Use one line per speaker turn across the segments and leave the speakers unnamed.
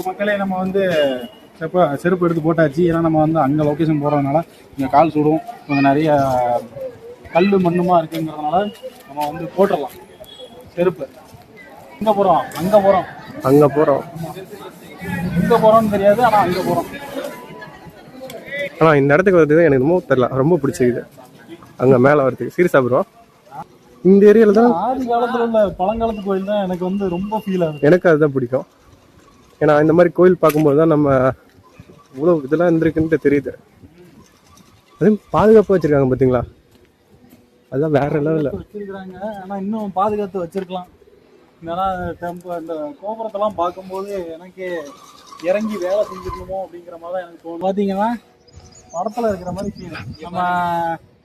மக்களே நம்ம வந்து செருப்பு எடுத்து போட்டாச்சு. ஏன்னா நம்ம வந்து அங்கே லொக்கேஷன் போகிறதுனால இங்கே கால் சுடும், கொஞ்சம் நிறைய கல் மண்ணுமா இருக்குங்கிறதுனால நம்ம வந்து போட்டுடலாம் செருப்பு. எங்கே போகிறோம்? அங்கே போகிறோம்.
அங்கே போகிறோம்.
எங்கே போகிறோம்னு தெரியாது, ஆனால் அங்கே போகிறோம்.
ஆனால் இந்த இடத்துக்கு வருது எனக்கு ரொம்ப தெரியல, ரொம்ப பிடிச்சிக்குது. அங்கே மேலே வரதுக்கு சீரியஸாக ப்ரோ இந்த ஏரியாவில் தான்
ஆதி காலத்தில் உள்ள பழங்காலத்து கோயில் தான் எனக்கு வந்து ரொம்ப ஃபீல் ஆகுது.
எனக்கு அதுதான் பிடிக்கும். ஏன்னா இந்த மாதிரி கோயில் பார்க்கும்போது தான் நம்ம இவ்வளோ இதெல்லாம் இருந்திருக்குன்ட்டு தெரியுது. அதுவும் பாதுகாப்பாக வச்சுருக்காங்க பார்த்தீங்களா, அதுதான் வேற லெவலில்
வச்சிருக்கிறாங்க. ஆனால் இன்னும் பாதுகாத்து வச்சிருக்கலாம். ஏன்னா இந்த கோபுரத்தெல்லாம் பார்க்கும்போது எனக்கு இறங்கி வேலை செஞ்சுக்கணுமோ அப்படிங்கிற மாதிரி தான் எனக்கு தோணும். பார்த்தீங்கன்னா படத்தில் இருக்கிற மாதிரி ஃபீல். நம்ம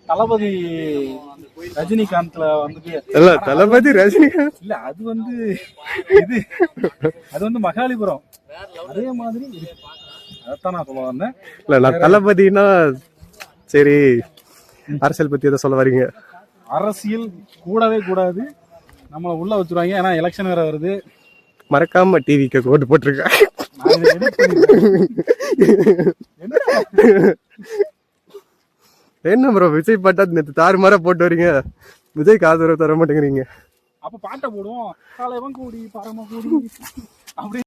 தளபதி ரஜினிகாந்த்ல வந்துட்டு
இல்ல, தளபதி ரஜினிகாந்த்
இல்ல, அது வந்து இது அது வந்து மகாலிபுரம் அதே மாதிரி. அதான் நான் சொல்ல வந்தேன்.
இல்ல, நான் தளபதினா சரி அரசியல் பத்தி எதை சொல்ல வரீங்க?
அரசியல் கூடவே கூடாது, நம்மளை உள்ள வச்சுருவாங்க. ஏன்னா எலெக்ஷன் வேற வருது.
மறக்காம டிவிக்கு ஓட்டு போட்டிருக்கேன். என்ன ப்ரோ விஜய் பாட்டா நேற்று தாறுமாறா போட்டு வரீங்க, விஜய்க்கு ஆதரவு தர மாட்டேங்கிறீங்க.
அப்ப பாட்டை போடுவோம், தலைவன் கூடி பரம கூடி அப்படி.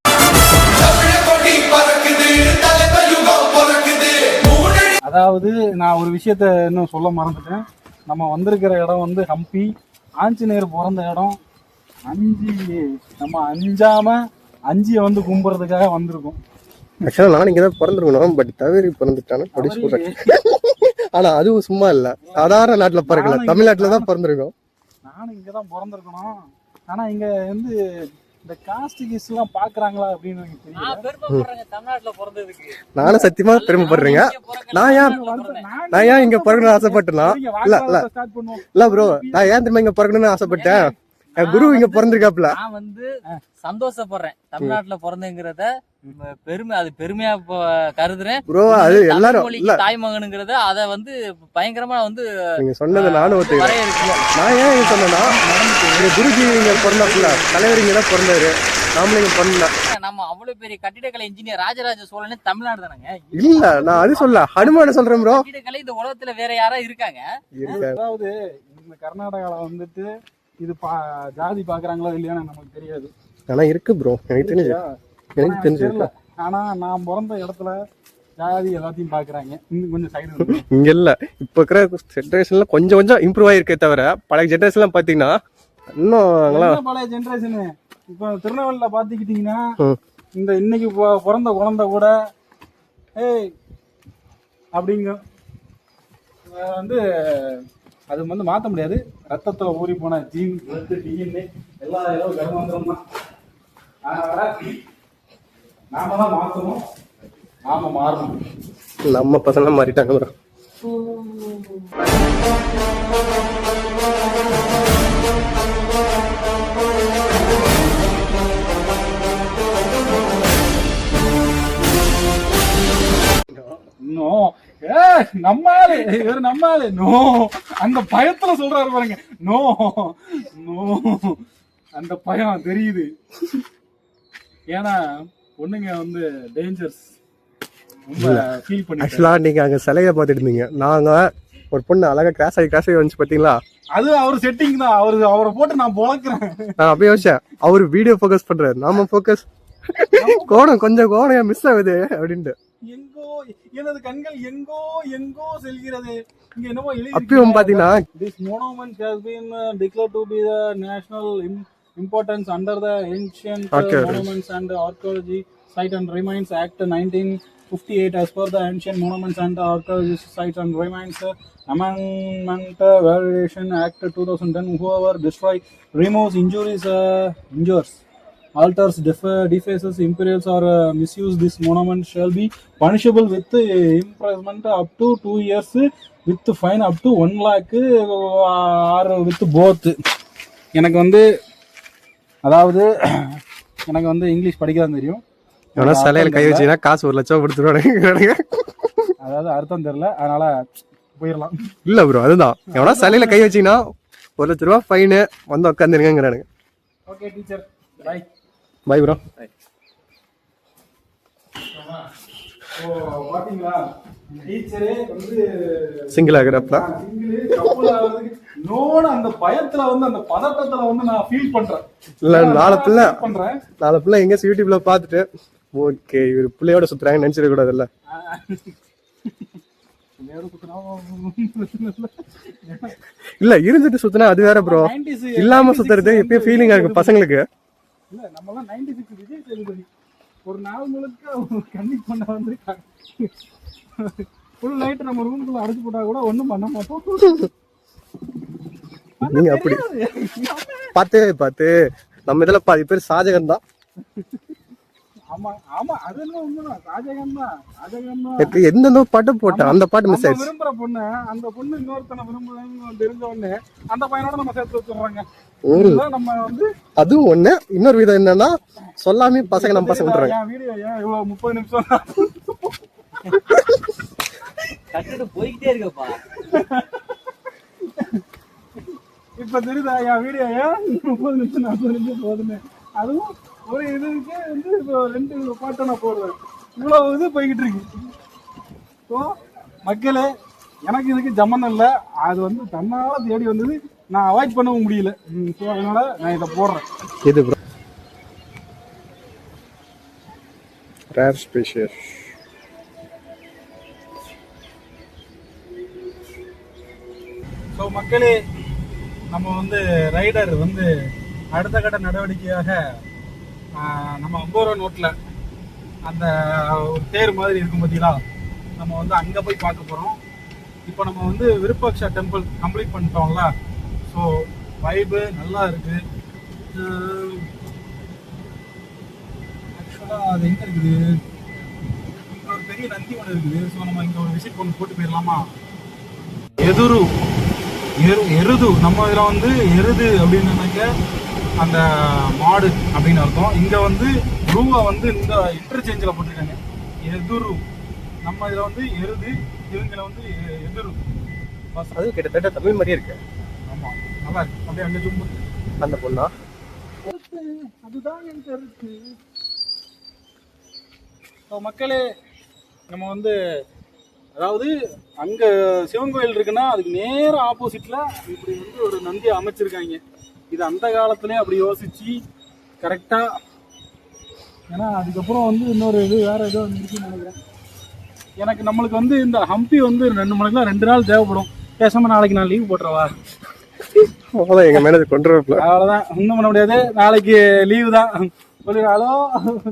அதாவது நான் ஒரு விஷயத்த இன்னும் சொல்ல மறந்துட்டேன். நம்ம வந்திருக்கிற இடம் வந்து ஹம்பி, ஆஞ்சநேயர் பிறந்த இடம். நம்ம அஞ்சாம அஞ்சியை வந்து கும்பிட்றதுக்காக வந்திருக்கோம்.
ஆக்சுவலா நான் இங்கே தான் பிறந்திருக்கணும், பட் தவறி பிறந்துட்டானு அப்படி சொல்றேன். ஆனா அதுவும் சும்மா இல்ல, சாதாரண நாட்டுல பிறக்கல, தமிழ்நாட்டுல தான் பிறந்திருக்கோம்.
நானும் இங்கதான் பிறந்திருக்கணும். ஆனா இங்க வந்து இந்த காஸ்ட் கீஸ் எல்லாம் பாக்குறாங்களா அப்படின்னு எனக்கு தெரியல.
நானும் சத்தியமா பெருமைப்படுறேங்க. நான் ஏன் இங்க பிறக்கணும்னு ஆசைப்பட்டேன்னா, இல்ல ப்ரோ, நான் ஏன் திரும்ப இங்க பிறக்கணும்னு ஆசைப்பட்டேன், குரு இங்க பிறந்திருக்காப்ல.
நான் வந்து சந்தோஷப்படுறேன் தமிழ்நாட்டுல பிறந்தேங்கிறத பெருமை, அது பெருமையா கருதுறேன் ப்ரோ. அது எல்லாரும் தாய்மகனுங்கிறத அத வந்து பயங்கரமா வந்து
நீங்க சொன்னது நானும் ஒத்துக்கிறேன். நான் ஏன் சொன்னேன்னா, குருஜி இங்க பிறந்தாப்புல, தலைவர் இங்க தான் பிறந்தாரு, நாமளும் இங்க பிறந்தல.
நம்ம அவ்வளவு பெரிய கட்டிடக்கலை இன்ஜினியர் ராஜராஜ சோழனே தமிழ்நாடு தானங்க.
இல்ல, நான் அது சொல்ல ஹனுமான சொல்றேன் ப்ரோ.
கட்டிடக்கலை இந்த உலகத்துல வேற யாரா இருக்காங்க?
அதாவது இந்த கர்நாடகால வந்துட்டு இது ஜாதி பாக்குறாங்களா இல்லையான்னு நமக்கு தெரியாது.
ஆனா இருக்கு ப்ரோ, எனக்கு தெரிஞ்சு.
ஆனா நான் பிறந்த இடத்துல ஜாதி எல்லாத்தையும் பாக்குறாங்க. இன்னும் கொஞ்சம் சைடு
இங்க இல்ல, இப்ப இருக்கிற ஜெனரேஷன்ல கொஞ்சம் கொஞ்சம் இம்ப்ரூவ் ஆயிருக்கே தவிர, பழைய ஜெனரேஷன்லாம் பாத்தீங்கன்னா இன்னும்
பழைய ஜெனரேஷனு. இப்ப திருநெல்வேலியில பாத்துக்கிட்டீங்கன்னா இந்த இன்னைக்கு பிறந்த குழந்தை கூட ஏய் அப்படிங்க வந்து அது வந்து மாற்ற முடியாது. ரத்தத்தில் ஊறி போன ஜீன், டிஎன்ஏ எல்லா ஏதோ கர்மாந்திரம் தான். நாம தான் மாற்றணும், நாம மாறணும்.
நம்ம பசங்க மாறிட்டாங்க ப்ரோ.
இன்னும் நம்மாலே இவர் நம்மாலே நோ அந்த பயத்துல சொல்றாரு பாருங்க. நோ நோ அந்த பயம் தெரியுது. ஏன்னா பொண்ணுங்க வந்து டேஞ்சர்ஸ் ரொம்ப ஃபீல் பண்ணி.
ஆக்சுவலா நீங்க அங்க சிலையை பார்த்துட்டு இருந்தீங்க, நாங்க ஒரு பொண்ணு அழகா கிராஸ் ஆகி வந்துச்சு பாத்தீங்களா,
அது அவர் செட்டிங் தான். அவரை போட்டு நான் பொழக்கிறேன்.
நான் அப்படியே யோசிச்சேன், அவரு வீடியோ ஃபோக்கஸ் பண்றாரு, நாம ஃபோக்கஸ் கொஞ்சம் கோணம் மிஸ் ஆகுது அப்படின்ட்டு.
எங்கோ எனது கண்கள் எங்கோ எங்கோ செல்கிறது. இங்க என்னமோ
அப்பயும் பாத்தீங்கன்னா,
this monument has been declared to be the national importance under the ancient monuments and archaeology site and remains act 1958 as per the ancient monuments and archaeology sites and remains amendment variation act 2010. Whoever destroy, removes, injures, alters, defaces, imperils or misuse this monument shall be punishable with imprisonment up to 2 years, with fine up to 1 lakh or with both. எனக்கு வந்து அதாவது எனக்கு வந்து English படிக்க தான் தெரியும்.
சிலையில கை வச்சீங்கன்னா காசு 1 லட்சம் கொடுத்துருவாங்க.
அதாவது அர்த்தம் தெரியல, அதனால போயிடலாம்.
இல்ல ப்ரோ, அதுதான் எவனா சிலையில கை வச்சீங்கன்னா 1 லட்ச ரூபா ஃபைனு வந்து உட்காந்துருங்கிறானுங்க.
Okay teacher, bye.
Bye bro.
பாத்தீங்களா, டீச்சரே வந்து
சிங்கிள் ஆகுறப்ப
அந்த பயத்துல வந்து அந்த பதட்டத்துல வந்து நான் ஃபீல் பண்றேன்.
இல்ல நாலு பிள்ளை எங்க யூடியூப்ல பாத்துட்டு ஓகே இவர் பிள்ளையோட சுத்துறாங்க நினைச்சிட கூடாதுல்ல. இல்ல இருந்துட்டு சுத்தினா அது வேற ப்ரோ, இல்லாம சுத்துறது எப்பயும் ஃபீலிங்கா இருக்கு பசங்களுக்கு.
இல்ல நம்ம எல்லாம் 96 விஜய் சேதுபதி ஒரு நாள் முழுக்க கன்னிக் பண்ண வந்திருக்காங்க. ஃபுல் நைட் நம்ம ரூமுக்குள்ள அடைச்சு போட்டா கூட ஒண்ணும் பண்ண மாட்டோம்.
நீங்க அப்படி பார்த்து நம்ம இதுல பாதி பேர் ஷாஜகான் தான்.
ஆமா ஆமா, அது என்ன உண்மைதான், ஷாஜகான் தான்.
எந்தெந்த பாட்டு போட்டேன் அந்த பாட்டு மிஸ் ஆயிடுச்சு.
விரும்புற பொண்ணு அந்த பொண்ணு இன்னொருத்தனை விரும்புறேன்னு தெரிஞ்ச உடனே அந்த பையனோட நம்ம சேர்த்து வச்சுடுறாங்க. நம்ம வந்து
அதுவும் ஒண்ணு. இன்னொரு விதம் என்னன்னா சொல்லாமே பசங்க நம்ம பசங்க விட்டுறாங்க.
வீடியோ ஏன் இவ்வளவு 30 நிமிஷம்
போய்கிட்டே இருக்கப்பா.
இப்ப தெரியுதா என் வீடியோ ஏன் 30 நிமிஷம் 40 நிமிஷம் போதுன்னு. அதுவும் ஒரு இதுக்கு வந்து இப்போ 2 பாட்டை நான் போடுவேன். இவ்வளவு இது போய்கிட்டு இருக்கு. ஸோ மக்களே, எனக்கு இதுக்கு ஜம்மன் இல்லை, அது வந்து தன்னால தேடி வந்தது, நான் அவாய்ட் பண்ணவும் முடியல. ஸோ அதனால நான் இதை போடுறேன்.
இது ப்ரோ ரேர் ஸ்பீஷிஸ்.
ஸோ மக்களே, நம்ம வந்து ரைடர் வந்து அடுத்த கட்ட நடவடிக்கையாக நம்ம 50 ரூபா நோட்டில் அந்த ஒரு தேர் மாதிரி இருக்கும் பார்த்தீங்களா, நம்ம வந்து அங்கே போய் பார்க்க போகிறோம். இப்போ நம்ம வந்து விருப்பாட்சா டெம்பிள் கம்ப்ளீட் பண்ணிட்டோம்ல. ஸோ வைபு நல்லா இருக்குது. ஆக்சுவலாக அது எங்கே இருக்குது, ஒரு பெரிய நந்தி ஒன்று இருக்குது. ஸோ நம்ம இங்கே ஒரு விசிட் பண்ணி போட்டு போயிடலாமா. எருது நம்ம இதில் வந்து எருது அப்படின்னு நினைக்க அந்த மாடு அப்படின்னு அர்த்தம். இங்கே வந்து ரூவை வந்து இந்த இன்டர்சேஞ்சில் போட்டிருக்காங்க, எதுரு. நம்ம இதில் வந்து எருது, இவங்களை வந்து எதிரு.
அது கிட்டத்தட்ட தமிழ் மாதிரியே இருக்கு.
ஆமாம், நல்லா இருக்கு. அப்படியே அங்கே சும்மா
அந்த பொண்ணா,
அதுதான் என் கருத்து. மக்களே, நம்ம வந்து அதாவது அங்கே சிவன் கோயில் இருக்குன்னா அதுக்கு நேரம் ஆப்போசிட்டில் இப்படி வந்து ஒரு நந்தியை அமைச்சிருக்காங்க. இது அந்த காலத்துலேயே அப்படி யோசிச்சு கரெக்டாக. ஏன்னா அதுக்கப்புறம் வந்து இன்னொரு இது வேறு ஏதோ இருக்குன்னு நினைக்கிறேன். எனக்கு நம்மளுக்கு வந்து இந்த ஹம்பி வந்து 2 நாள் தேவைப்படும். பேசாமல் நாளைக்கு நான் லீவ் போட்டுறவா?
அவ்வளோதான், எங்கள் மேனேஜர் கொண்டு வரப்பல.
அவ்வளோதான், ஒன்றும் பண்ண முடியாது. நாளைக்கு லீவு தான் சொல்லிடுறேன். Hello,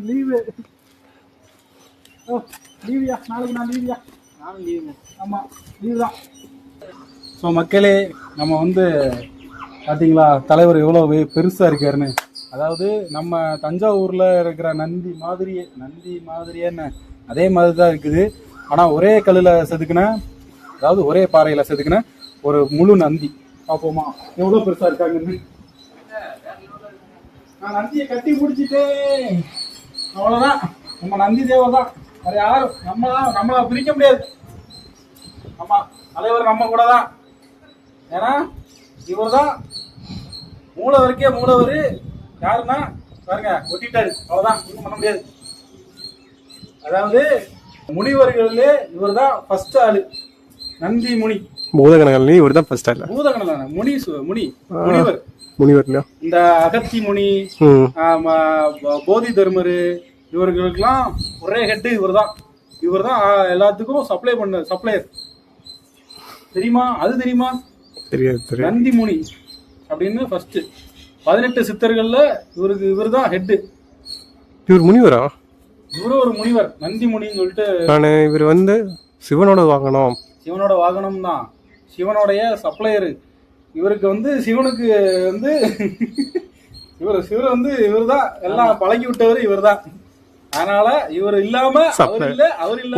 leave. ஓ லீவியா, நாளைக்கு நான் லீவியா? நானும் லீவு. ஆமாம், லீவு தான். ஸோ மக்களே, நம்ம வந்து பார்த்தீங்களா தலைவர் எவ்வளோ பெருசாக இருக்காருன்னு. அதாவது நம்ம தஞ்சாவூரில் இருக்கிற நந்தி மாதிரியே அதே மாதிரி தான் இருக்குது. ஆனால் ஒரே கல்லில் செதுக்குன, அதாவது ஒரே பாறையில் செதுக்குன ஒரு முழு நந்தி. பார்ப்போமா எவ்வளோ பெருசாக இருக்காங்கன்னு. நான் நந்தியை கட்டி பிடிச்சிட்டேன். அவ்வளோதான், நம்ம நந்தி தேவை தான். வேறு யாரும் நம்மளை பிரிக்க முடியாது. ஆமாம், தலைவர் நம்ம கூட தான். ஏன்னா இவர் தான் மூலவருக்கே மூலவர். யாருன்னா பாருங்க, ஒட்டிட்டாரு. அவ்வளோதான், ஒன்றும் பண்ண முடியாது. அதாவது முனிவர்களே இவர் தான் ஃபர்ஸ்ட் ஆளு. நந்தி முனி.
பூதகணங்கள் இவர் தான் ஃபர்ஸ்ட் ஆளு.
பூதகணம் முனிவர். இந்த அகத்தி முனி, போதி தர்மர், இவர்களுக்கெல்லாம் ஒரே ஹெட் இவர் தான் எல்லாத்துக்கும் சப்ளையர். தெரியுமா? அது தெரியுமா?
தெரியாது.
நந்தி முனி அப்படின்னு ஃபர்ஸ்ட் 18 சித்தர்கள்ல இவர் தான் ஹெட்.
இவர் முனிவரா?
இவரும் ஒரு முனிவர், நந்தி முனின்னு சொல்லிட்டு.
இவர் வந்து சிவனோட வாகனம்
தான், சிவனுடைய சப்ளையர். இவருக்கு வந்து சிவனுக்கு வந்து இவர் தான் எல்லாம் பழகி விட்டவர். இவர் தான். அதனால இவர் இல்லாம அவர் இல்ல.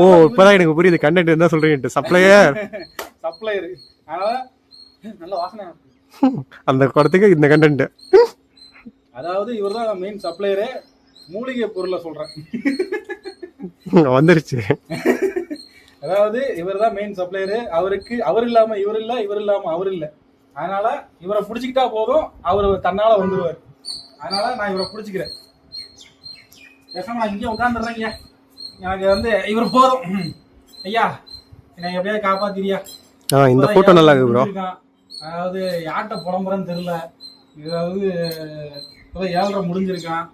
ஓ, இப்பதான் எனக்கு புரியுது. கண்டென்ட் என்ன சொல்றீங்க, சப்ளையர்.
அதனால நல்ல வாசனை
அந்த குடத்துக்கு இந்த கண்டென்ட்.
அதாவது இவர் தான் மெயின் சப்ளையரு. மூலிகை பொருளை சொல்றேன்,
வந்துருச்சு.
அதாவது இவர் தான் மெயின் சப்ளையரு. அவர் இல்லாம இவர் இல்ல, இவர் இல்லாம அவர் இல்ல. அதனால இவரை பிடிச்சிக்கிட்டா போதும், அவர் தன்னால வந்துருவார். அதனால நான் இவரை பிடிச்சிக்கிறேன். பேசாம நான் இங்கே உட்காந்துடுறேங்க. எனக்கு வந்து இவர் போதும். ஐயா என்னை எப்படியாவது காப்பாத்திரியா.
இந்த போட்டோ நல்லா இருக்கு ப்ரோ.
அதாவது யார்கிட்ட புலம்புறேன்னு தெரியல. இதாவது 7:30 முடிஞ்சிருக்கான்.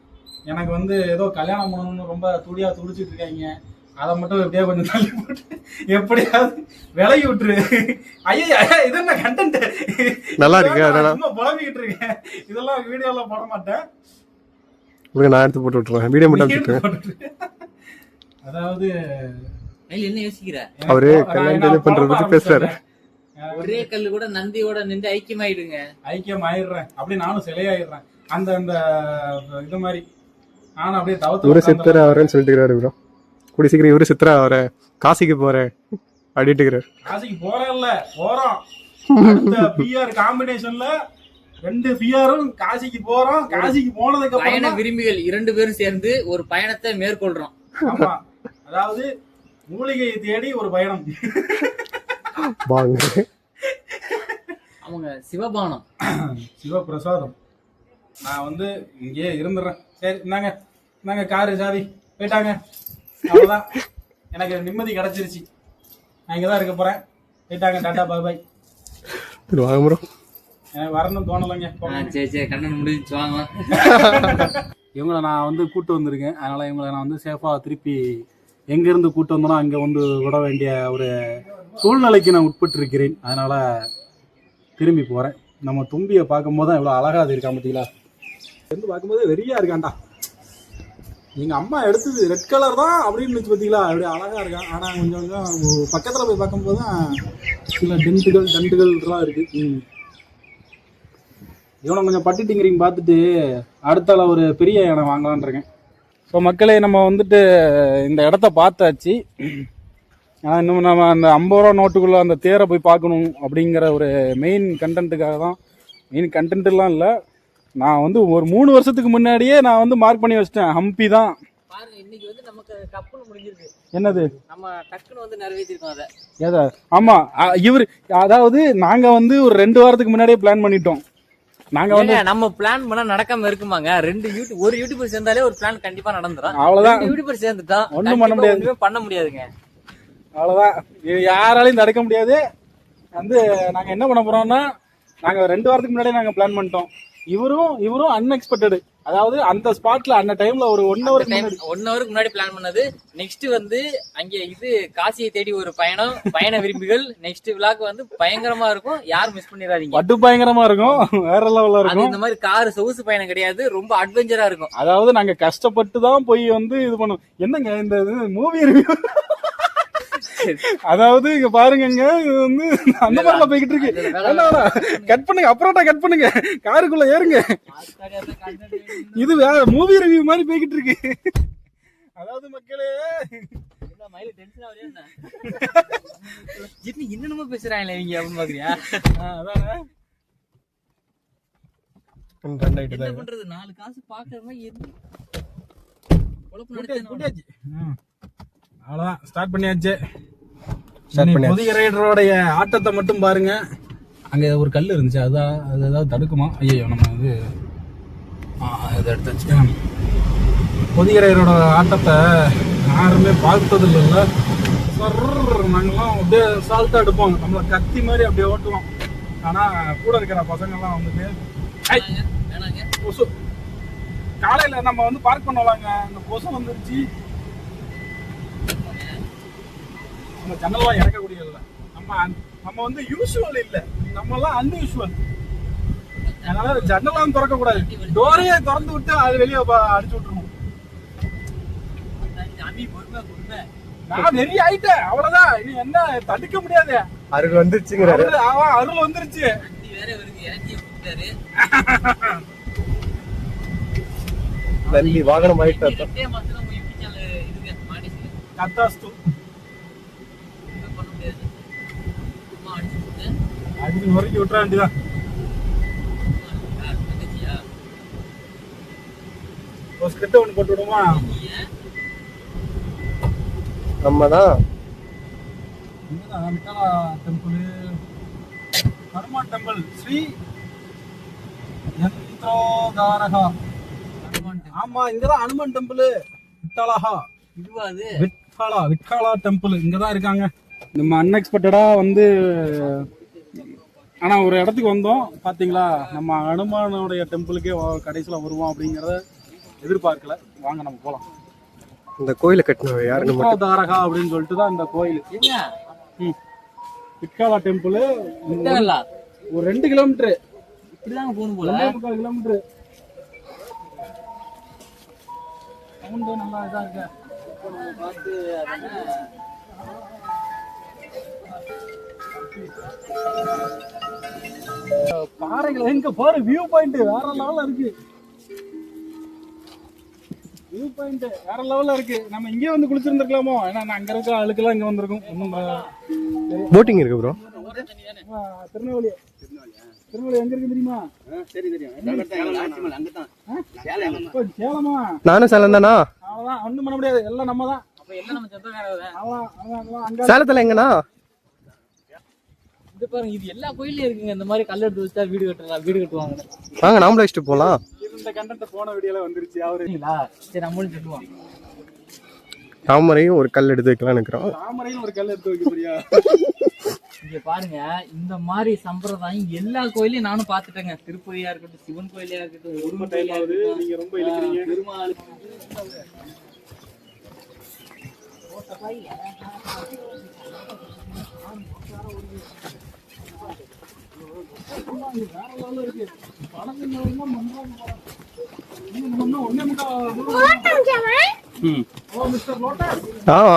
எனக்கு வந்து ஏதோ கல்யாணம் பண்ணணும்னு ரொம்ப துடிச்சிட்டு இருக்காங்க. அதை மட்டும் எப்படியா கொஞ்சம் தள்ளி போட்டு எப்படியாவது விலகி விட்டுரு. ஐயா இது என்ன கண்டென்ட்
நல்லா இருக்கு.
சும்மா புலம்பிக்கிட்டு இருக்கேன். இதெல்லாம் வீடியோல போட மாட்டேன்.
நான் எடுத்து போட்டு விட்டுருவேன். வீடியோ மட்டும்.
அதாவது
என்ன யோசிக்கிற?
அவரு கல்யாணம் இது பண்றது பத்தி பேசுறாரு.
ஒரே கல்லு கூட நந்தியோட நின்று ஐக்கியமாயிடுங்க.
ஐக்கியம் ஆயிடுறேன். அப்படி நானும் சிலையாயிடுறேன். அந்த இது மாதிரி நானும் அப்படியே தவிர்த்து
இவரு சித்திர அவரேன்னு சொல்லிட்டு ப்ரோ. கூடி சீக்கிரம் இவரு சித்திரா அவரை காசிக்கு போறேன் அப்படின்ட்டு.
காசிக்கு போறேன்ல போறோம். பிஆர் காம்பினேஷன்ல 2 பிஆரும் காசிக்கு போறோம். காசிக்கு போனதுக்கு அப்புறம்
பயண விரும்பிகள் 2 பேரும் சேர்ந்து ஒரு பயணத்தை மேற்கொள்றோம்.
ஆமா, அதாவது மூலிகையை தேடி ஒரு பயணம்.
அவங்க சிவபானம்
சிவபிரசாதம். நான் வந்து இங்கே இருந்துடுறேன். சரி இந்தாங்க காரு சாவி போயிட்டாங்க. அவ்வளோதான், எனக்கு நிம்மதி கிடைச்சிருச்சு. நான் இங்கே தான் இருக்க போறேன். போயிட்டாங்க, டாடா பாய் பாய். எனக்கு வரணும்னு தோணலைங்க.
சரி கண்ணன் முடிஞ்சு வாங்க.
இவங்களை நான் வந்து கூட்டு வந்திருக்கேன். அதனால இவங்களை நான் வந்து சேஃபாக திருப்பி எங்கேருந்து கூட்டு வந்தோன்னா அங்கே வந்து விட வேண்டிய ஒரு சூழ்நிலைக்கு நான் உட்பட்டு இருக்கிறேன். அதனால திரும்பி போகிறேன். நம்ம தும்பியை பார்க்கும்போது தான் இவ்வளோ அழகாக அது இருக்கா பார்த்தீங்களா? வந்து பார்க்கும்போது வெறியா இருக்காண்டா. எங்கள் அம்மா எடுத்தது ரெட் கலர் தான் அப்படின்னு இருந்துச்சு பார்த்தீங்களா? அப்படியே அழகாக இருக்கான். ஆனால் கொஞ்சம் பக்கத்தில் போய் பார்க்கும்போது தான் சில டண்டுகள்லாம் இருக்குது. இவனை கொஞ்சம் பட்டி டிங்கரிங் பார்த்துட்டு அடுத்தால ஒரு பெரிய யானை வாங்கலான் இருக்கேன். ஸோ மக்களே, நம்ம வந்துட்டு இந்த இடத்த பார்த்தாச்சு. ஆனால் இன்னும் நம்ம அந்த 50 ரூபா நோட்டுக்குள்ளே அந்த தேரை போய் பார்க்கணும் அப்படிங்கிற ஒரு மெயின் கண்டென்ட்டுக்காக தான். மெயின் கண்டென்ட்லாம் இல்லை, நான் வந்து ஒரு 3 வருஷத்துக்கு முன்னாடியே நான் வந்து மார்க் பண்ணி வச்சிட்டேன். ஹம்பி தான்.
இன்னைக்கு வந்து நமக்கு கப்புன்னு முடிஞ்சிருக்கு.
என்னது
நம்ம டக்குன்னு வந்து நிறைவேற்றிருக்கோம் அதை.
ஏதா ஆமா, இவர் அதாவது நாங்க வந்து ஒரு 2 வாரத்துக்கு முன்னாடியே பிளான் பண்ணிட்டோம். நாங்க வந்து
நம்ம பிளான் பண்ணா நடக்காம இருக்குமாங்க? ஒரு யூடியூபர் சேர்ந்தாலே ஒரு பிளான் கண்டிப்பா நடந்துரும்.
அவ்வளவுதான்.
யூடியூபர் சேர்ந்துட்டோம்,
ஒண்ணும் பண்ண முடியாது.
பண்ண முடியாதுங்க.
அவ்வளவுதான், யாராலையும் தடுக்க முடியாது. வந்து நாங்க என்ன பண்ண போறோம்னா, நாங்க 2 வாரத்துக்கு முன்னாடியே நாங்க பிளான் பண்ணிட்டோம். இவரும் அன்எக்ஸ்பெக்டட். அதாவது அந்த ஸ்பாட்ல அந்த டைம்ல ஒரு 1 ஹவருக்கு
முன்னாடி பிளான் பண்ணது. நெக்ஸ்ட் வந்து அங்க இது காசியை தேடி ஒரு பயண விரும்பிகள். நெக்ஸ்ட் விளாக் வந்து பயங்கரமா இருக்கும், யாரும் மிஸ் பண்ணிடாதீங்க.
பட்டு பயங்கரமா இருக்கும், வேற லெவல்ல இருக்கும்.
இந்த மாதிரி கார் சொகுசு பயணம் கிடையாது, ரொம்ப அட்வென்ச்சரா இருக்கும்.
அதாவது நாங்க கஷ்டப்பட்டு தான் போய் வந்து இது பண்ணுவோம். என்னங்க இந்த மூவி ரிவ்யூ, அதாவது இங்க பாருங்க, இது வந்து அந்த மாதிரிலாம் போய்கிட்டு இருக்கு. கட் பண்ணுங்க, அப்புறம் கட் பண்ணுங்க, காருக்குள்ள ஏறுங்க. இது வேற மூவி ரிவ்யூ மாதிரி போய்கிட்டு இருக்கு. அதாவது மக்களே,
இன்னமும் பேசுறாங்களே இவங்க அப்படின்னு பாக்குறியா?
அதானே
என்ன பண்றது, 4 காசு பாக்குற மாதிரி
அவ்வளவுதான், ஸ்டார்ட் பண்ணியாச்சு. புதிய ரைடரோடைய ஆட்டத்தை மட்டும் பாருங்க. அங்க ஒரு கல் இருந்துச்சு, அது ஏதாவது தடுக்குமா? ஐயோ, நம்ம இது இதை எடுத்து புதிய ரைடரோட ஆட்டத்தை யாருமே பார்த்தது இல்லைல்ல. நாங்கெல்லாம் அப்படியே சால்ட்டா எடுப்போம், நம்மள கத்தி மாதிரி அப்படியே ஓட்டுவோம். ஆனா கூட இருக்கிற பசங்கள்லாம் வந்துட்டு கொசு காலையில நம்ம வந்து பார்க் பண்ணுவாங்க, அந்த கொசு வந்துருச்சு. நம்ம ஜன்னல்லாம் இறக்கக்கூடிய இல்லை. நம்ம வந்து யூஸ்வல் இல்லை, நம்ம எல்லாம் அன்யூஸ்வல். அதனால ஜன்னலாம் திறக்க கூடாது, டோரையே திறந்து விட்டு அது வெளியே அடிச்சு விட்டுருவோம். நான் வெறி ஆயிட்டேன், அவ்வளவுதான். இனி என்ன தடுக்க முடியாது.
அருள் வந்துருச்சுங்கிறாரு.
அருள் வந்துருச்சு.
நல்லி வாகனம் ஆயிட்டு
கத்தாஸ்து அடிச்சு நொறுக்கி விட்டுற வேண்டியதான். கிட்ட ஒண்ணு போட்டு விடுமா?
நம்ம தான்
டெம்பிள், ஹனுமான் டெம்பிள், ஸ்ரீ யந்திரோதாரகா ஆமா இங்கதான் ஹனுமன் டெம்பிள் விட்டாலாஹா.
இதுவா அது?
விட்காலா டெம்பிள் இங்கதான் இருக்காங்க. நம்ம அன்எக்ஸ்பெக்டடா வந்து ஆனா ஒரு இடத்துக்கு வந்தோம் பாத்தீங்களா, நம்ம ஹனுமானுடைய டெம்பிளுக்கே கடைசியில வருவோம் அப்படிங்கறத எதிர்பார்க்கல. வாங்க நம்ம போலாம்.
இந்த கோயிலை கட்டினவர் யாருன்னு
தாரகா அப்படின்னு சொல்லிட்டு தான் இந்த கோயில். விட்காலா டெம்பிள் ஒரு 2 கிலோமீட்டர்
இப்படிதாங்க போகணும் போல.
2.25 கிலோமீட்டர். நல்லா இதா இருக்கு.
பார்த்து
பாறைகள் எங்க பாரு, வியூ பாயிண்ட் வேற லெவல்ல இருக்கு. வியூ பாயிண்ட் வேற லெவல்ல இருக்கு. நம்ம இங்கே வந்து குளிச்சிருந்திருக்கலாமோ, ஏன்னா அங்க இருக்க ஆளுக்கெல்லாம் இங்க வந்திருக்கும். ஒன்றும்
போட்டிங் இருக்கு ப்ரோ.
திருநெல்வேலி எங்க இருக்கு தெரியுமா? சேலமா?
நானும் சேலம் தானா?
அவ்வளவுதான், ஒண்ணும் பண்ண முடியாது, எல்லாம் நம்ம தான்.
சேலத்துல எங்கண்ணா?
இது பாருங்க, இது எல்லா கோயிலையும் இருக்குங்க. இந்த மாதிரி கல் எடுத்து வச்சா வீடு கட்டுவாங்க.
வாங்க நாமளும் வச்சுட்டு போலாம்.
இந்த கண்டென்ட் போன வீடியோல வந்துருச்சு. அவருங்களா?
சரி, நம்மளும் சொல்லுவோம்.
தாமரையும் ஒரு கல் எடுத்து வைக்கலாம் நினைக்கிறோம்.
தாமரையும் ஒரு கல் எடுத்து வைக்க போறியா?
இங்க பாருங்க, இந்த மாதிரி சம்பிரதாயம் எல்லா கோயிலையும் நானும் பாத்துட்டேங்க. திருப்பதியா இருக்கட்டும், சிவன் கோயிலா இருக்கட்டும், முருகன் கோயிலா இருக்கட்டும்.
நீங்க ரொம்ப இழுக்கிறீங்க.
Perumal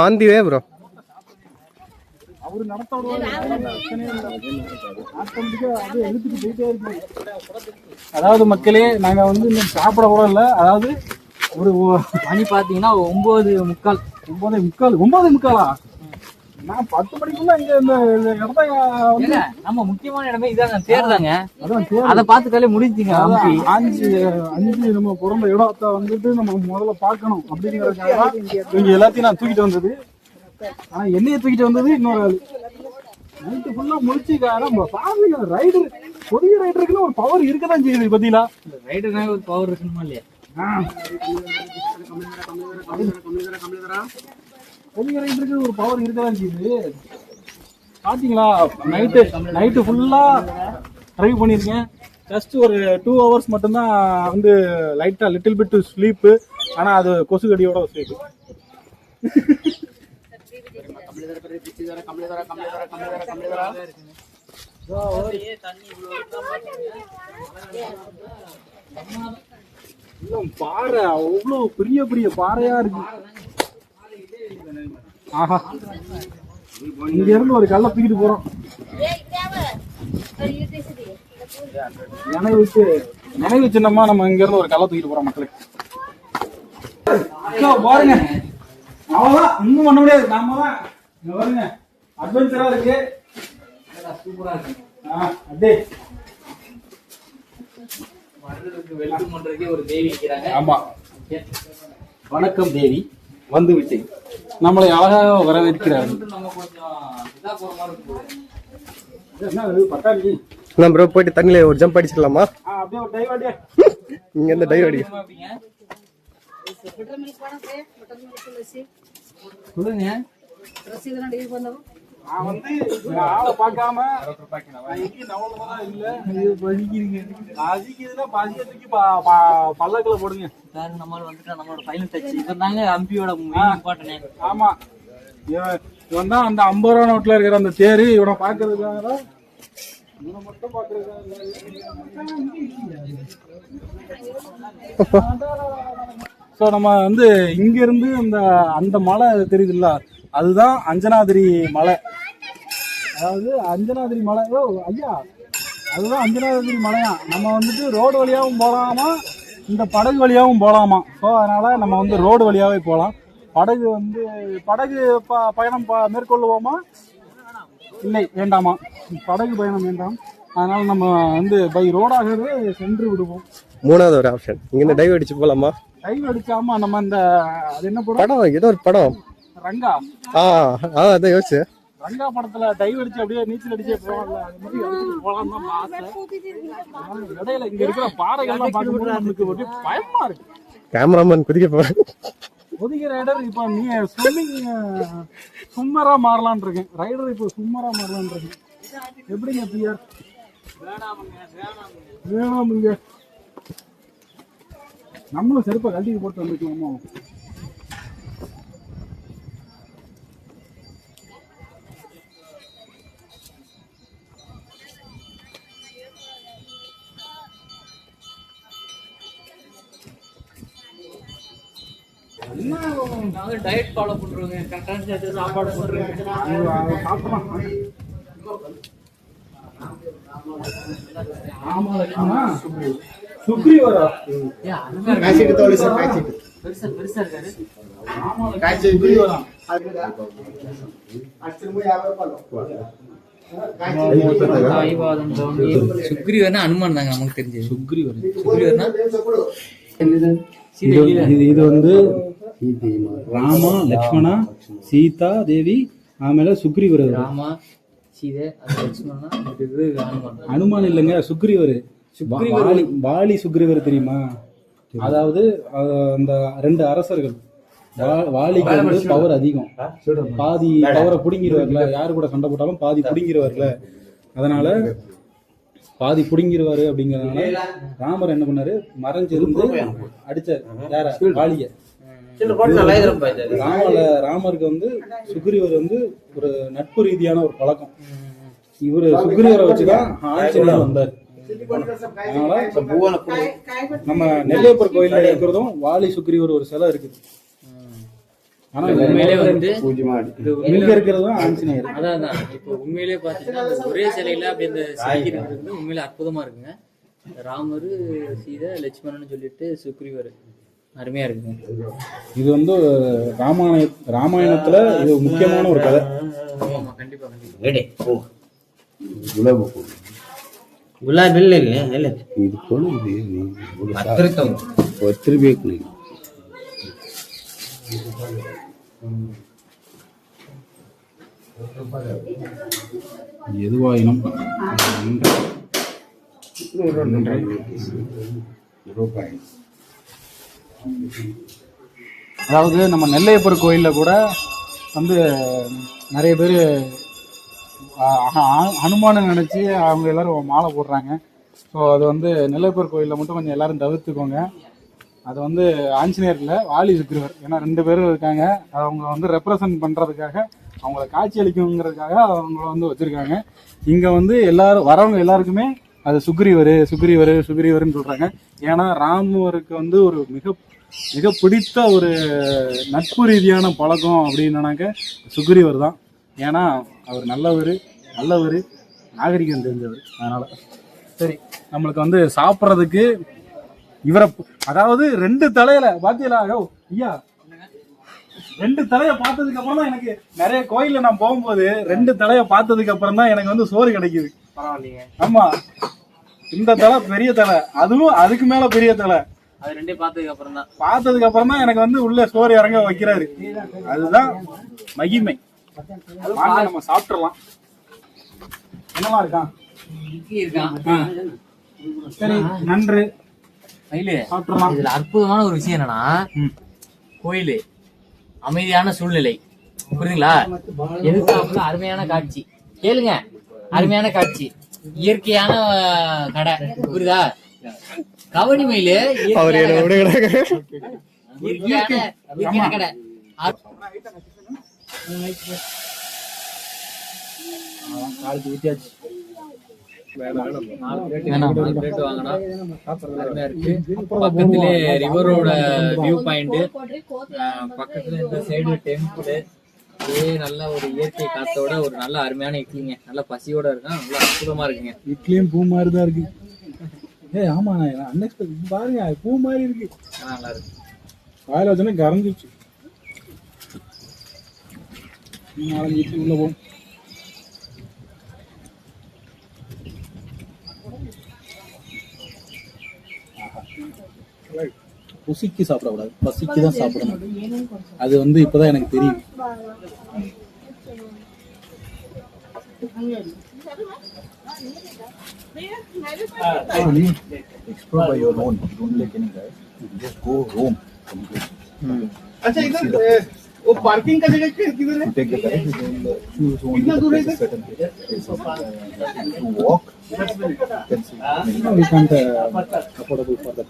on the way bro.
அவரு நடத்தோட அதாவது மக்களே, நாங்க வந்து இன்னும் சாப்பிட கூட இல்லை. அதாவது ஒரு
மணி பாத்தீங்கன்னா
9:45. நான் 10 மணிக்குள்ள இங்க இந்த இடத்த
நம்ம முக்கியமான இடமே இதாங்க, தேர்தாங்க. அதை பார்த்துட்டாலே முடிஞ்சுங்க.
5 நம்ம பிறந்த இடத்த வந்துட்டு நம்ம முதல்ல பார்க்கணும் அப்படிங்கிறதுக்காக இவங்க எல்லாத்தையும் நான் தூக்கிட்டு வந்தது. ஆனா என்னைய தூக்கிட்டு வந்தது இன்னொரு ஆளு. நைட்டு ஃபுல்லா முடிச்சுக்கார ஃபேமிலி ரைடர், புதிய ரைடருக்குன்னு ஒரு பவர் இருக்கதான் செய்யுது. பத்தியா
ரைடர்னால ஒரு பவர் இருக்குமா இல்லையா?
புதிய ரைடருக்கு ஒரு பவர் இருக்கதான் செய்யுது. பாத்தீங்களா, நைட்டு ஃபுல்லா ட்ரைவ் பண்ணியிருக்கேன். ஜஸ்ட் ஒரு 2 hours மட்டும்தான் வந்து லைட்டா லிட்டில் பிட் டு ஸ்லீப்பு. ஆனா அது கொசு கடியோட ஸ்லீப்பு. பாறை அவ்வளவு பெரிய பெரிய பாறையா இருக்கு. ஆஹா, இங்க இருந்து ஒரு கல்ல தூக்கிட்டு போறோம். நினைவு சின்னமா நம்ம இங்க இருந்து ஒரு கல்ல தூக்கிட்டு போறோம் மக்களுக்கு. பாருங்க, அவ்வளவுதான், இன்னும் பண்ண முடியாது. நாம தான் இங்க பாருங்க, அட்வென்ச்சரா இருக்கு.
சூப்பரா இருக்கு.
அப்படியே
வெல்கம் பண்றதுக்கே ஒரு தேவி இருக்கிறாங்க.
ஆமா, வணக்கம் தேவி, வந்து விட்டேன். நம்மளை அழகாக வரவேற்கிறார்.
நம்ம கொஞ்சம் இதா போற மாதிரி இருக்கு.
என்ன பட்டாளி?
நான் ப்ரோ போயிட்டு தண்ணியில ஒரு ஜம்ப் அடிச்சிடலாமா?
அப்படியே ஒரு டைவ் அடியா.
இங்க இருந்து டைவ் அடி.
சொல்லுங்க.
நான் வந்து ஆளை பார்க்காம பல்லக்குல போடுங்க.
நம்மளோட வந்துட்டு நம்மளோட ஃபைனல் டச் இவன்தாங்க அம்பியோட இம்பார்ட்டன்ட்.
ஆமா, இவன் தான் அந்த 50 ரூபா நோட்ல இருக்கிற அந்த தேரு. இவனை பாக்குறதுக்காக தான், இவனை மட்டும் பாக்குறதுக்காக. ஸோ நம்ம வந்து இங்க இருந்து அந்த மலை தெரியுதுல்ல, அதுதான் அஞ்சனாதிரி மலை. அதாவது அஞ்சனாதிரி மலை, ஐயா அதுதான் அஞ்சனாதிரி மலையா. நம்ம வந்துட்டு ரோடு வழியாகவும் போகலாமா, இந்த படகு வழியாகவும் போகலாமா. ஸோ அதனால நம்ம வந்து ரோடு வழியாவே போகலாம். படகு பயணம் மேற்கொள்ளுவோமா? இல்லை, வேண்டாமா, படகு பயணம் வேண்டாம். அதனால நம்ம வந்து பை ரோடாகவே சென்று விடுவோம்.
3வது ஒரு ஆப்ஷன், இங்க இருந்து டைவ் அடிச்சு போலாமா?
டைவ் அடிச்சாமா நம்ம இந்த அது என்ன
படம், ஏதோ ஒரு படம்,
ரங்கா.
அதான் யோசிச்சு,
ரங்கா படத்துல டைவ் அடிச்சு அப்படியே நீச்சல் அடிச்சே போகல, அது மாதிரி அடிச்சுட்டு போகலாம் தான் ஆசை. இடையில இங்க இருக்கிற பாறைகள்லாம் பார்க்கும்போது நம்மளுக்கு ஒரு பயமா இருக்கு.
கேமராமேன் குதிக்க போறேன்.
ஒதுக்கி ரைடர் இப்போ நீ ஸ்விம்மிங் சும்மரா மாறலான் இருக்கேன். ரைடர் இப்போ சும்மரா மாறலான் இருக்கேன். எப்படிங்க பிஆர்? வேணாமுங்க. நம்மளும் செருப்பை கழட்டிக்கு போட்டு வந்துக்கலாமா?
Diet follow பண்றோங்க. கரெக்டான நேரத்துக்கு சாப்பாடு போடுறேன்.
ஆமா லட்சுமணா சுக்ரீவரா?
பெருசா இருக்காரு. சுக்ரீவர்னா அனுமான் தாங்க நமக்கு தெரிஞ்சது. சுக்ரீவர்னா
இது வந்து ராಮ ಲಕ್ಷ್ಮಣ ಸೀತಾ ದೇವಿ ಆಮೇಲೆ ಸುಗ್ರೀವರು.
ராமா சீதை லட்சுமணா
அனுமான் இல்லைங்க, சுக்ரீவர். வாலி சுக்ரீவர் தெரியுமா? அதாவது அந்த 2 அரசர்கள். வாலிக்கு வந்து பவர் அதிகம், பாதி பவரை பிடுங்கிடுவார்ல. யாரு கூட சண்டை போட்டாலும் பாதி பிடுங்கிடுவார்ல. அதனால பாதி பிடுங்கிடுவாரு. அப்படிங்கறதுனால ராமர் என்ன பண்ணாரு, மறைஞ்சிருந்து அடிச்சார். யார? வாலிய. ராமருக்கு வந்து சுக்ரீவர் வந்து ஒரு நட்பு ரீதியான ஒரு பழக்கம். இவரு சுக்ரீவரை வச்சுதான் ஆஞ்சநேயர் வந்தார். அதனால நம்ம நெல்லையப்பர் கோயில்ல இருக்கிறதும் வாலி சுக்ரீவர் ஒரு சிலை இருக்குது. ஆனா
உண்மையிலே வந்து
இங்க இருக்கிறதும் ஆஞ்சநேயர்.
அதான் இப்போ உண்மையிலே பாத்தீங்கன்னா ஒரே சிலையில அப்படி அந்த சிலைக்கிறது வந்து உண்மையிலே அற்புதமா இருக்குங்க. ராமர், சீதை, லட்சுமணன் சொல்லிட்டு சுக்ரீவர் அருமையா இருக்குங்க.
இது வந்து ராமாயணத்துல இது முக்கியமான ஒரு கதை.
கண்டிப்பா
ಗುಲಾಬಿ ಇಲ್ಲ ಒತ್ತಿರ್ಬೇಕು.
எதுவாயினும் அதாவது நம்ம நெல்லையப்பர் கோயில்ல கூட வந்து நிறைய பேர் ஹனுமானை நினைச்சு அவங்க எல்லாரும் மாலை போடுறாங்க. ஸோ அது வந்து நெல்லையப்பர் கோயிலில் மட்டும் கொஞ்சம் எல்லாரும் தவிர்த்துக்கோங்க. அது வந்து ஆஞ்சநேயர் இல்லை, வாலி சுக்ரீவர். ஏன்னா 2 பேரும் இருக்காங்க. அவங்க வந்து ரெப்ரசன்ட் பண்ணுறதுக்காக, அவங்கள காட்சி அளிக்குங்கிறதுக்காக அவங்கள வந்து வச்சுருக்காங்க. இங்கே வந்து எல்லாரும் வரவங்க எல்லாருக்குமே அது சுக்ரீவருன்னு சொல்கிறாங்க. ஏன்னா ராமருக்கு வந்து ஒரு மிக பிடித்த ஒரு நட்பு ரீதியான பழக்கம் அப்படின்னாக்க சுக்ரீவர் தான். ஏன்னா அவர் நல்லவர், நாகரிகம் தெரிஞ்சவர். அதனால சரி, நம்மளுக்கு வந்து சாப்பிட்றதுக்கு இவரை, அதாவது 2 தலையில பாத்தீங்களா ஐயா, 2 தலையை பார்த்ததுக்கு அப்புறம் தான் எனக்கு நிறைய கோயில்ல நான் போகும்போது 2 தலையை பார்த்ததுக்கு அப்புறம் தான் எனக்கு வந்து சோறு கிடைக்குது. ஆமா, இந்த தலை பெரிய தலை, அதுவும் அதுக்கு மேல பெரிய தலை.
அது 2
பார்த்ததுக்கு அப்புறம் தான் எனக்கு வந்து உள்ள சோறு இறங்க வைக்கிறாரு. அதுதான் மகிமை. நம்ம சாப்பிட்டுறலாம். என்னமா இருக்கான்? சரி, நன்று.
இதுல அற்புதமான ஒரு விஷயம் என்னன்னா, கோயிலு அமைதியான சூழ்நிலை, புரியுதுங்களா? எதிர்த்தாப்புல அருமையான காட்சி, கேளுங்க, அருமையான காட்சி, இயற்கையான கடை, புரியுதா? கவனி மயிலு இயற்கையான கடை. பக்கத்திலே ரிவரோட வியூ பாயிண்ட், பக்கத்துல இந்த சைடு டெம்பிள், நல்ல ஒரு இயற்கை காத்தோட ஒரு நல்ல அருமையான இட்லிங்க. நல்ல பசியோட இருக்கா, நல்லா அற்புதமா இருக்குங்க.
இட்லியும் பூ மாதிரி தான் இருக்கு. ஆமா, அன்எக்ஸ்பெக்டட் பாருங்க, பூ மாதிரி இருக்கு.
நல்லா இருக்கு.
வாயில வச்சோன்னா கரைஞ்சிச்சு. 4-5 இட்லி உள்ள போகும். ருசிக்கு சாப்பிடக்கூடாது, பசிக்கு தான் சாப்பிடணும். அது வந்து இப்பதான் எனக்கு தெரியும்.
Explore by your own. Don't take any guide. Just go roam completely.
अच्छा इधर वो पार्किंग का जगह किधर है?
To take the guide, you will choose only the places certain places. To walk, you can see.
No, we can't affordable for that.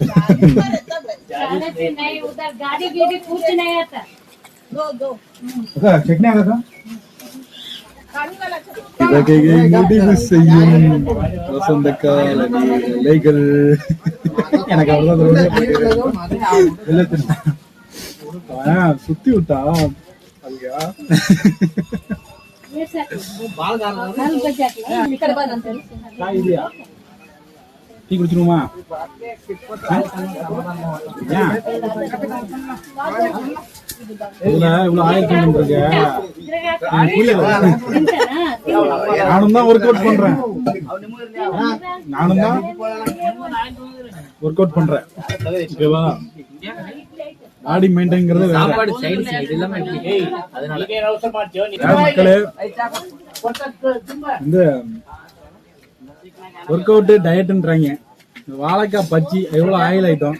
जाने से नहीं उधर गाड़ी गिड़ी कुछ नहीं आता दो
चटनी आगा था?
இதற்கு முடிவு செய்யும் வசந்த காலனி இலைகள்
எனக்கு அவ்வளவுதான் சுத்தி விட்டா அங்கயா
ये सर कल बजा के निकल बंद अंतर
idea. டீ குடிச்சிருமா? இதுல இவ்வளவு ஆயில் கண்டென்ட் இருக்கு. நானும் தான் ஒர்க் அவுட் பண்றேன். ஓகேவா? பாடி மெயின்டைன்ங்கிறது வேற.
சாப்பாடு சைடு இது எல்லாமே எப்படி அதனால
மக்களே இந்த ஒர்க் அவுட் டயட்ன்றாங்க. வாழைக்காய் பச்சி எவ்வளவு ஆயில் ஐட்டம்.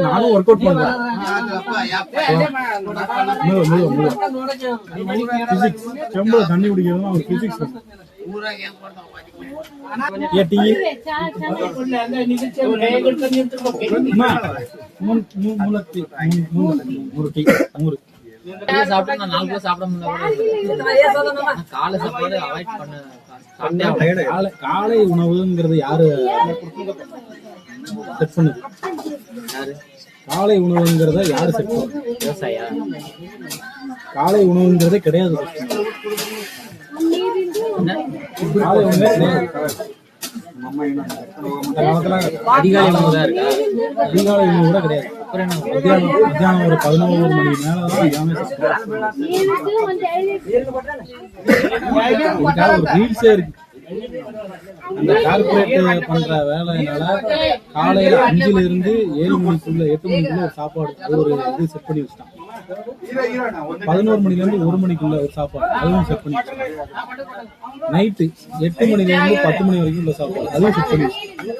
நானும் ஒர்க் அவுட் பண்றேன். பிசிக்ஸ் செம்புல தண்ணி குடிக்கிறதுனா ஒரு பிசிக்ஸ். டீ
சாப்பிட்டு நான் 4 பேர் சாப்பிட முடியல காலை சாப்பாடு அவாய்ட் பண்ண
காலை உணவுங்கிறது யாரு செட் பண்ணுது?
யாரு
காலை உணவுங்கிறத யாரு செட் பண்ணுது?
விவசாயியா?
காலை உணவுங்கிறதே கிடையாது. காலை உணவே கிடையாது. இந்த காலத்துல
அதிகாலை உணவு தான் இருக்கா?
அதிகாலை உணவு கூட கிடையாது. மத்தியானம் ஒரு 11 மணி மேலதான் எல்லாமே சாப்பிடுறாங்க. ஒரு ரீல்ஸே இருக்கு. அந்த கார்பரேட் பண்ற வேலையினால காலையில 5ல இருந்து 7 மணிக்குள்ள 8 மணிக்குள்ள ஒரு சாப்பாடு ஒரு இது செட் பண்ணி வச்சுட்டான். 11 மணில இருந்து 1 மணிக்குள்ள ஒரு சாப்பாடு அதுவும் செட் பண்ணி வச்சுட்டான். நைட்டு 8 மணில இருந்து 10 மணி வரைக்கும் உள்ள சாப்பாடு அதுவும் செட் பண்ணி வச்சுட்டான்.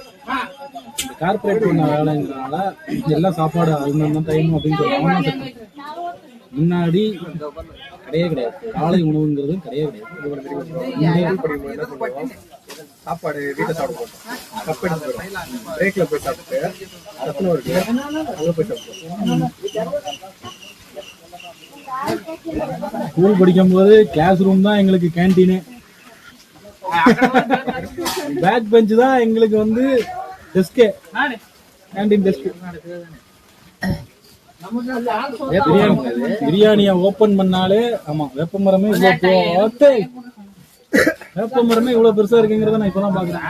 இந்த கார்பரேட் பண்ண வேலைங்கிறதுனால எல்லாம் சாப்பாடு அதுதான் டைம் அப்படின்னு சொல்லுவாங்க. முன்னாடி கிடையவே கிடையாது. காலை உணவுங்கிறது கிடையவே கிடையாது.
சாப்பாடு வீட்டை சாப்பிட போட்டோம். கப் எடுத்து பிரேக்ல போய் சாப்பிட்டு ரத்னம் இருக்கு அங்க போய் சாப்பிட்டோம்.
ஸ்கூல் படிக்கும் போது கிளாஸ் ரூம் தான் எங்களுக்கு கேன்டீனு. பேக் பெஞ்ச் தான் எங்களுக்கு வந்து டெஸ்கே, கேன்டீன் டெஸ்க். பிரியாணிய ஓபன் பண்ணாலே ஆமா வேப்பமரமே இவ்வளவு பெருசா இருக்குங்கிறத நான் இப்பதான் பாக்குறேன்.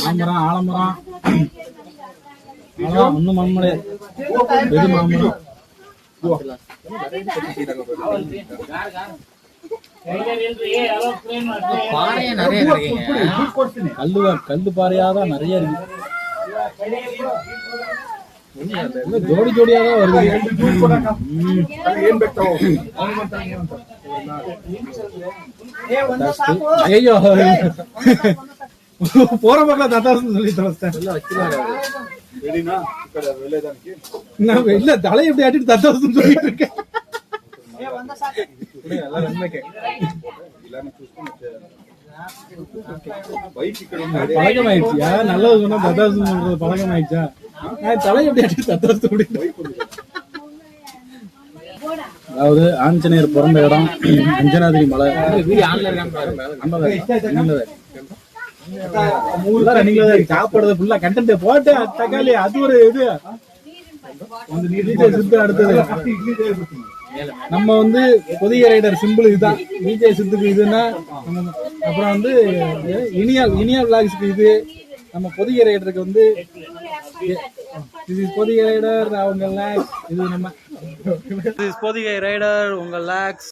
மாமரம் ஆலமரம் ஒன்னும் மண்மலை எது மாமரம்
பாறையா நிறைய கிடைக்குங்க.
கல்லு பாறையாதான் நிறைய இருக்கு. ஜோடி ஜோடியா தான் வருது. ஐயோ போற பக்கம் தத்தாசம் சொல்லி இல்ல தலை எப்படி ஆட்டிட்டு தத்தாசம் சொல்லிட்டு இருக்கேன். பழக்கமாயிடுச்சியா? நல்லது சொன்னா தத்தாசம் சொல்றது பழக்கமாயிடுச்சா? நான் தலை எப்படி ஆட்டிட்டு தத்தாசம் சொல்லிட்டு. அதாவது ஆஞ்சநேயர் பிறந்த இடம் அஞ்சனாதிரி மலை. சாப்பிடுறது ஃபுல்லா கண்டென்ட் போட்டு தக்காளி அது ஒரு இது. அடுத்தது நம்ம வந்து புதிய ரைடர் சிம்பிள் இதுதான். விஜய் சித்துக்கு இதுன்னா அப்புறம் வந்து இனியா விளாக்ஸ்க்கு இது. நம்ம புதிய ரைடருக்கு வந்து இது புதிய ரைடர் அவங்க லாக்ஸ். இது நம்ம புதிய ரைடர் உங்க லாக்ஸ்.